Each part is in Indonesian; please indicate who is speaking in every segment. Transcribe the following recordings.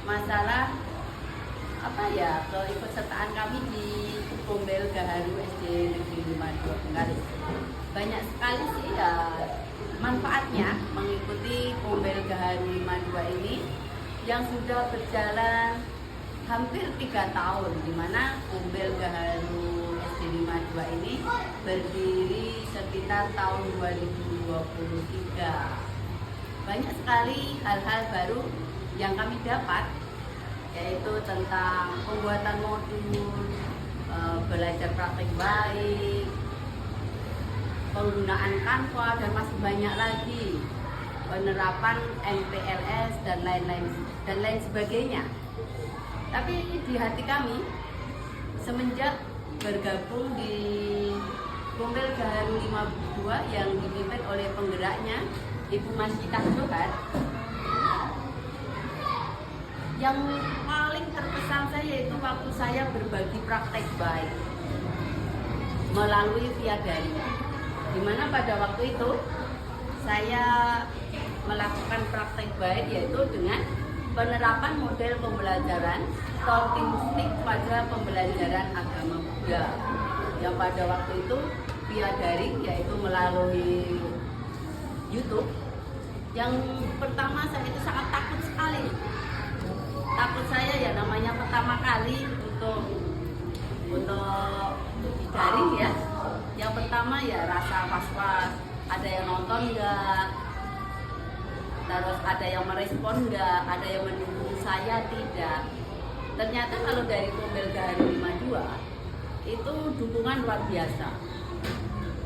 Speaker 1: masalah keikutsertaan kami di Gombel Gaharu SD Negeri 52 Bengkalis. Banyak sekali sih ya manfaatnya mengikuti Gombel Gaharu 52 ini yang sudah berjalan hampir 3 tahun, di mana Gombel Gaharu SD 52 ini berdiri sekitar tahun 2023. Banyak sekali hal-hal baru yang kami dapat, yaitu tentang pembuatan modul, belajar praktek baik, penggunaan Canva, dan masih banyak lagi, penerapan MPLS dan lain sebagainya. Tapi di hati kami semenjak bergabung di Gombel Gaharu 52 yang dipimpin oleh penggeraknya Ibu Masyidah Johar, yang paling terkesan saya yaitu waktu saya berbagi praktek baik melalui via daring, di mana pada waktu itu saya melakukan praktek baik yaitu dengan penerapan model pembelajaran talking stick pada pembelajaran agama Buddha, yang pada waktu itu via daring, yaitu melalui YouTube. Yang pertama saya itu sangat takut sekali. Takut saya ya, namanya pertama kali untuk daring ya. Yang pertama ya rasa was-was, ada yang nonton enggak, terus ada yang merespon enggak, ada yang mendukung saya tidak. Ternyata kalau dari Gombel Gaharu 52 itu dukungan luar biasa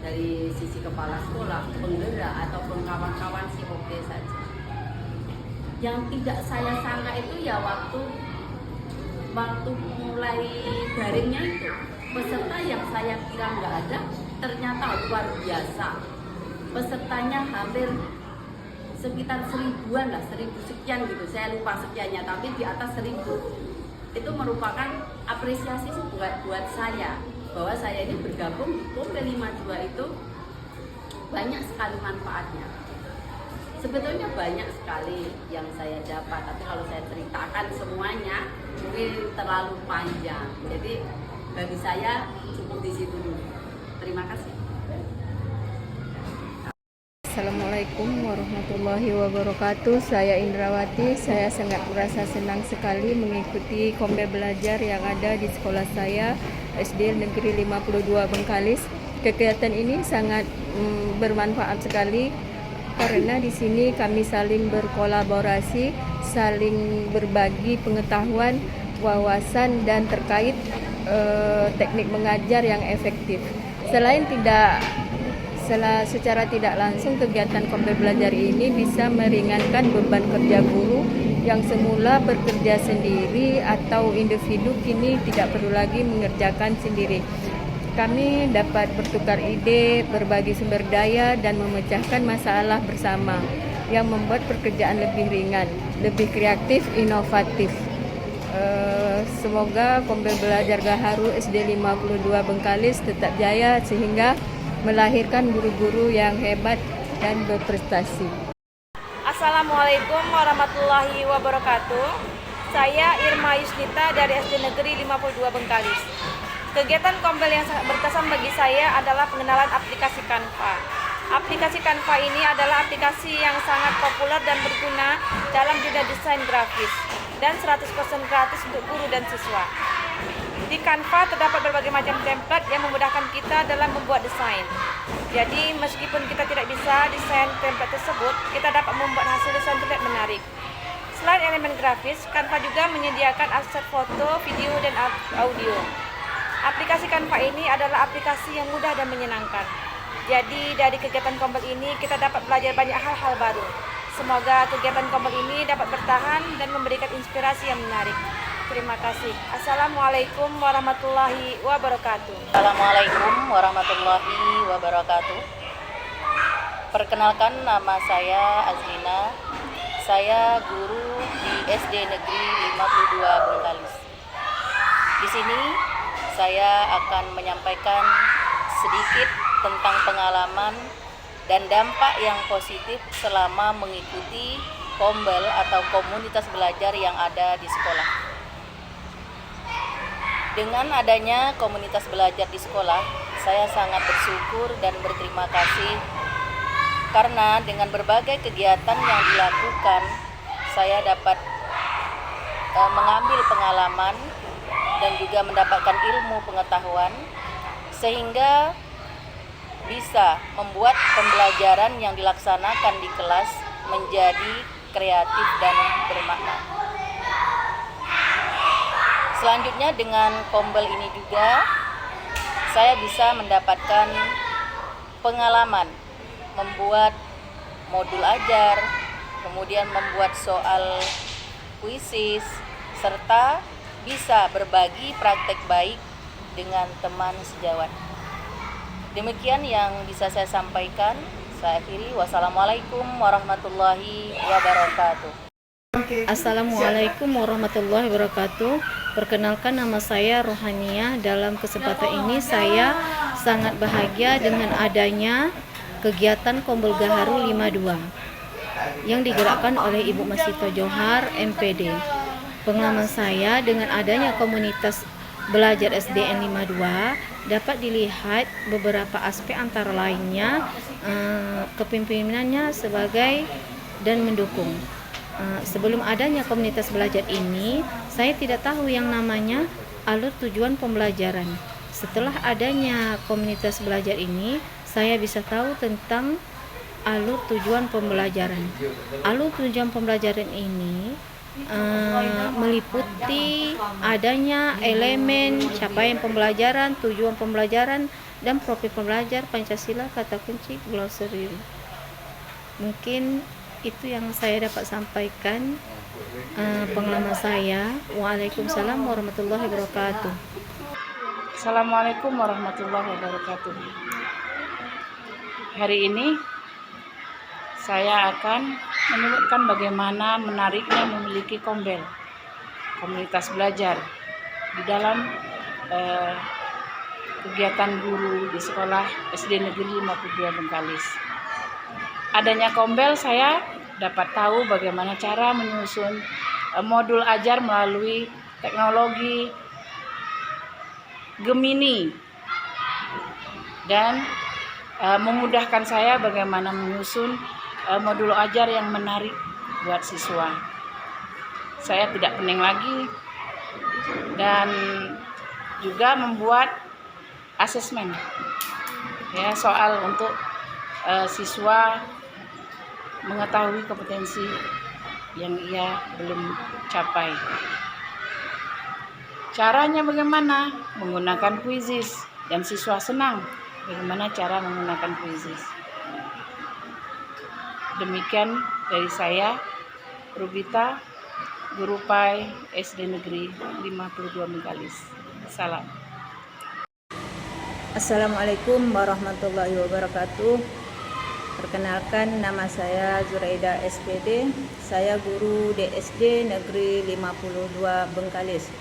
Speaker 1: dari sisi kepala sekolah, penggerak ataupun kawan-kawan sih oke saja. Yang tidak saya sangka itu ya waktu mulai daringnya itu, peserta yang saya kira nggak ada ternyata luar biasa. Pesertanya hampir sekitar 1000-an lah, 1000 sekian gitu, saya lupa sekiannya, tapi di atas 1000. Itu merupakan apresiasi buat saya, bahwa saya ini bergabung di Gombel 52 itu banyak sekali manfaatnya. Sebetulnya banyak sekali yang saya dapat, tapi kalau saya ceritakan semuanya mungkin terlalu panjang. Jadi bagi saya cukup di situ dulu. Terima kasih.
Speaker 2: Assalamualaikum warahmatullahi wabarakatuh. Saya Indrawati. Saya sangat merasa senang sekali mengikuti Gombel belajar yang ada di sekolah saya, SD Negeri 52 Bengkalis. Kegiatan ini sangat bermanfaat sekali karena di sini kami saling berkolaborasi, saling berbagi pengetahuan, wawasan, dan terkait teknik mengajar yang efektif. Secara tidak langsung, kegiatan Gombel belajar ini bisa meringankan beban kerja guru yang semula bekerja sendiri atau individu, kini tidak perlu lagi mengerjakan sendiri. Kami dapat bertukar ide, berbagi sumber daya, dan memecahkan masalah bersama yang membuat pekerjaan lebih ringan, lebih kreatif, inovatif. Semoga Gombel belajar Gaharu SD 52 Bengkalis tetap jaya sehingga melahirkan guru-guru yang hebat dan berprestasi.
Speaker 3: Assalamualaikum warahmatullahi wabarakatuh. Saya Irma Yusnita dari SD Negeri 52 Bengkalis. Kegiatan Gombel yang sangat berkesan bagi saya adalah pengenalan aplikasi Canva. Aplikasi Canva ini adalah aplikasi yang sangat populer dan berguna dalam dunia desain grafis dan 100% gratis untuk guru dan siswa. Di Canva terdapat berbagai macam template yang memudahkan kita dalam membuat desain. Jadi meskipun kita tidak bisa desain template tersebut, kita dapat membuat hasil desain terlihat menarik. Selain elemen grafis, Canva juga menyediakan aset foto, video, dan audio. Aplikasi Canva ini adalah aplikasi yang mudah dan menyenangkan. Jadi dari kegiatan Gombel ini kita dapat belajar banyak hal-hal baru. Semoga kegiatan Gombel ini dapat bertahan dan memberikan inspirasi yang menarik. Terima kasih. Assalamualaikum warahmatullahi wabarakatuh.
Speaker 4: Assalamualaikum warahmatullahi wabarakatuh. Perkenalkan, nama saya Azlina. Saya guru di SD Negeri 52 Bengkalis. Di sini saya akan menyampaikan sedikit tentang pengalaman dan dampak yang positif selama mengikuti kombel atau komunitas belajar yang ada di sekolah. Dengan adanya komunitas belajar di sekolah, saya sangat bersyukur dan berterima kasih karena dengan berbagai kegiatan yang dilakukan, saya dapat mengambil pengalaman dan juga mendapatkan ilmu pengetahuan sehingga bisa membuat pembelajaran yang dilaksanakan di kelas menjadi kreatif dan bermakna. Selanjutnya dengan kombel ini juga saya bisa mendapatkan pengalaman membuat modul ajar, kemudian membuat soal kuisis, serta bisa berbagi praktek baik dengan teman sejawat. Demikian yang bisa saya sampaikan. Saya akhiri. Wassalamualaikum warahmatullahi wabarakatuh.
Speaker 2: Assalamualaikum warahmatullahi wabarakatuh. Perkenalkan, nama saya Rohania. Dalam kesempatan ini saya sangat bahagia dengan adanya kegiatan Kombel Gaharu 52 yang digerakkan oleh Ibu Masito Johar, MPD. Pengalaman saya dengan adanya komunitas belajar SDN 52 dapat dilihat beberapa aspek, antara lainnya kepemimpinannya sebagai dan mendukung. Sebelum adanya komunitas belajar ini, saya tidak tahu yang namanya alur tujuan pembelajaran. Setelah adanya komunitas belajar ini, saya bisa tahu tentang alur tujuan pembelajaran. Alur tujuan pembelajaran ini meliputi adanya elemen capaian pembelajaran, tujuan pembelajaran, dan profil pembelajar, Pancasila, kata kunci, glosarium. Mungkin itu yang saya dapat sampaikan pengalaman saya. Waalaikumsalam warahmatullahi wabarakatuh.
Speaker 5: Assalamualaikum warahmatullahi wabarakatuh. Hari ini saya akan menyebutkan bagaimana menariknya memiliki kombel, komunitas belajar, di dalam kegiatan guru di sekolah SD Negeri 52 Bengkalis. Adanya kombel, saya dapat tahu bagaimana cara menyusun modul ajar melalui teknologi Gemini, dan memudahkan saya bagaimana menyusun modul ajar yang menarik buat siswa. Saya tidak pening lagi, dan juga membuat asesmen ya, soal untuk siswa mengetahui kompetensi yang ia belum capai. Caranya bagaimana? Menggunakan kuisis, dan siswa senang bagaimana cara menggunakan kuisis. Demikian dari saya, Rubita, Guru PAI SD Negeri 52 Bengkalis. Salam.
Speaker 2: Assalamualaikum warahmatullahi wabarakatuh. Perkenalkan, nama saya Zuraida SPD. Saya guru di SD Negeri 52 Bengkalis.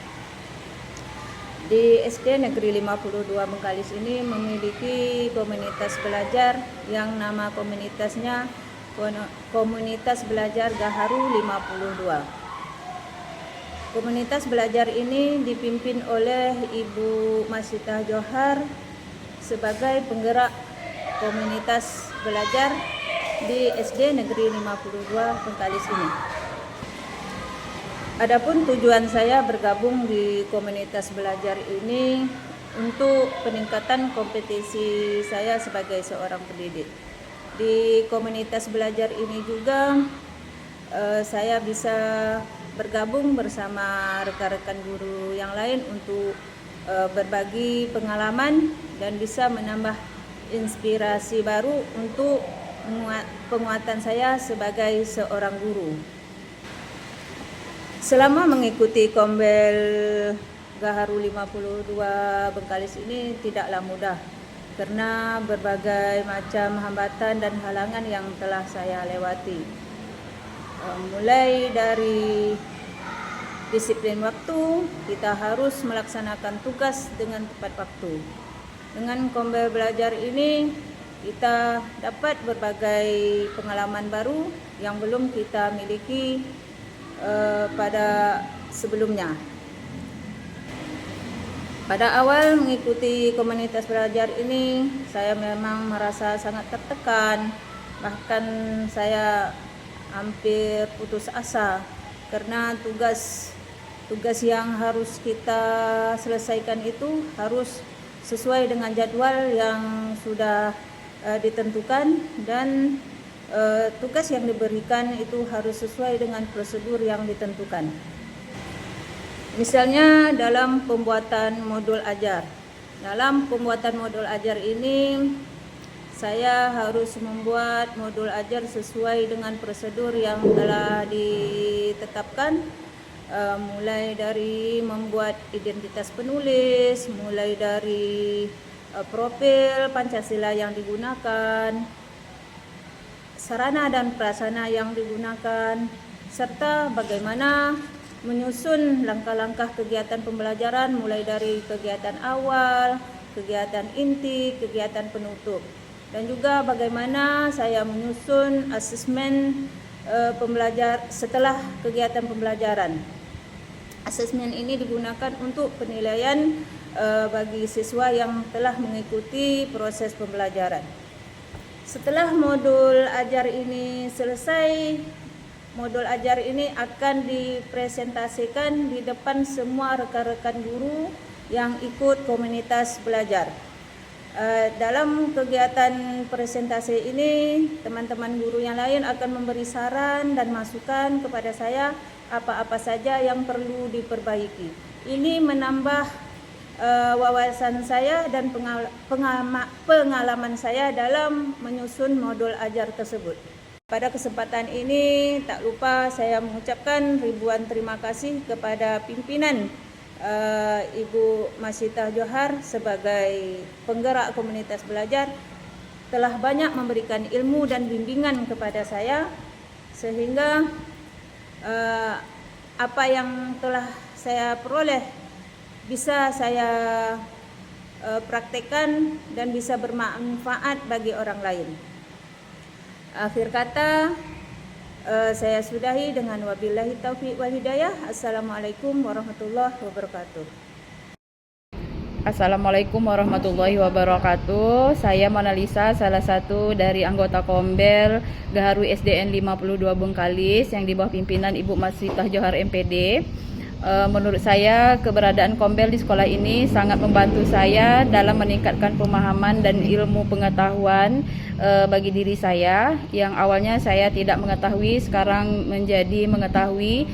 Speaker 2: Di SD Negeri 52 Bengkalis ini memiliki komunitas belajar yang nama komunitasnya Komunitas Belajar Gaharu 52. Komunitas belajar ini dipimpin oleh Ibu Masito Johar sebagai penggerak komunitas belajar di SD Negeri 52 Bengkalis ini. Adapun tujuan saya bergabung di komunitas belajar ini untuk peningkatan kompetensi saya sebagai seorang pendidik. Di komunitas belajar ini juga saya bisa bergabung bersama rekan-rekan guru yang lain untuk berbagi pengalaman dan bisa menambah inspirasi baru untuk penguatan saya sebagai seorang guru. Selama mengikuti Kombel Gaharu 52 Bengkalis ini tidaklah mudah, karena berbagai macam hambatan dan halangan yang telah saya lewati. Mulai dari disiplin waktu, kita harus melaksanakan tugas dengan tepat waktu. Dengan Kombel belajar ini,
Speaker 6: kita dapat berbagai pengalaman baru yang belum kita miliki pada sebelumnya. Pada awal mengikuti komunitas belajar ini, saya memang merasa sangat tertekan, bahkan saya hampir putus asa karena tugas yang harus kita selesaikan itu harus sesuai dengan jadwal yang sudah ditentukan, dan tugas yang diberikan itu harus sesuai dengan prosedur yang ditentukan. Misalnya dalam pembuatan modul ajar. Dalam pembuatan modul ajar ini saya harus membuat modul ajar sesuai dengan prosedur yang telah ditetapkan, mulai dari membuat identitas penulis, mulai dari profil Pancasila yang digunakan, sarana dan prasarana yang digunakan, serta bagaimana menyusun langkah-langkah kegiatan pembelajaran mulai dari kegiatan awal, kegiatan inti, kegiatan penutup. Dan juga bagaimana saya menyusun asesmen pembelajar setelah kegiatan pembelajaran. Asesmen ini digunakan untuk penilaian bagi siswa yang telah mengikuti proses pembelajaran. Setelah modul ajar ini selesai, modul ajar ini akan dipresentasikan di depan semua rekan-rekan guru yang ikut komunitas belajar. Dalam kegiatan presentasi ini, teman-teman guru yang lain akan memberi saran dan masukan kepada saya apa-apa saja yang perlu diperbaiki. Ini menambah wawasan saya dan pengalaman saya dalam menyusun modul ajar tersebut. Pada kesempatan ini tak lupa saya mengucapkan ribuan terima kasih kepada pimpinan Ibu Masitah Johar sebagai penggerak komunitas belajar, telah banyak memberikan ilmu dan bimbingan kepada saya, sehingga apa yang telah saya peroleh bisa saya praktekkan dan bisa bermanfaat bagi orang lain. Akhir kata, saya sudahi dengan wabillahi taufiq wal hidayah. Assalamualaikum warahmatullahi wabarakatuh.
Speaker 7: Assalamualaikum warahmatullahi wabarakatuh. Saya Monalisa, salah satu dari anggota Kombel Gaharu SDN 52 Bengkalis yang di bawah pimpinan Ibu Masitah Johar MPD. Menurut saya keberadaan Kombel di sekolah ini sangat membantu saya dalam meningkatkan pemahaman dan ilmu pengetahuan bagi diri saya yang awalnya saya tidak mengetahui, sekarang menjadi mengetahui.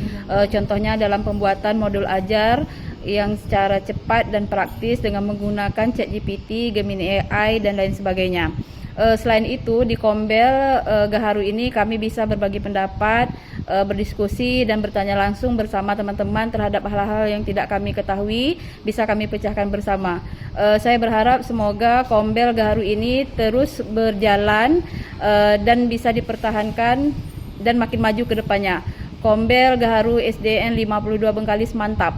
Speaker 7: Contohnya dalam pembuatan modul ajar yang secara cepat dan praktis dengan menggunakan ChatGPT, Gemini AI dan lain sebagainya. Selain itu di Kombel Gaharu ini kami bisa berbagi pendapat, berdiskusi dan bertanya langsung bersama teman-teman terhadap hal-hal yang tidak kami ketahui, bisa kami pecahkan bersama. Saya berharap semoga Kombel Gaharu ini terus berjalan dan bisa dipertahankan dan makin maju ke depannya. Kombel Gaharu SDN 52 Bengkalis mantap.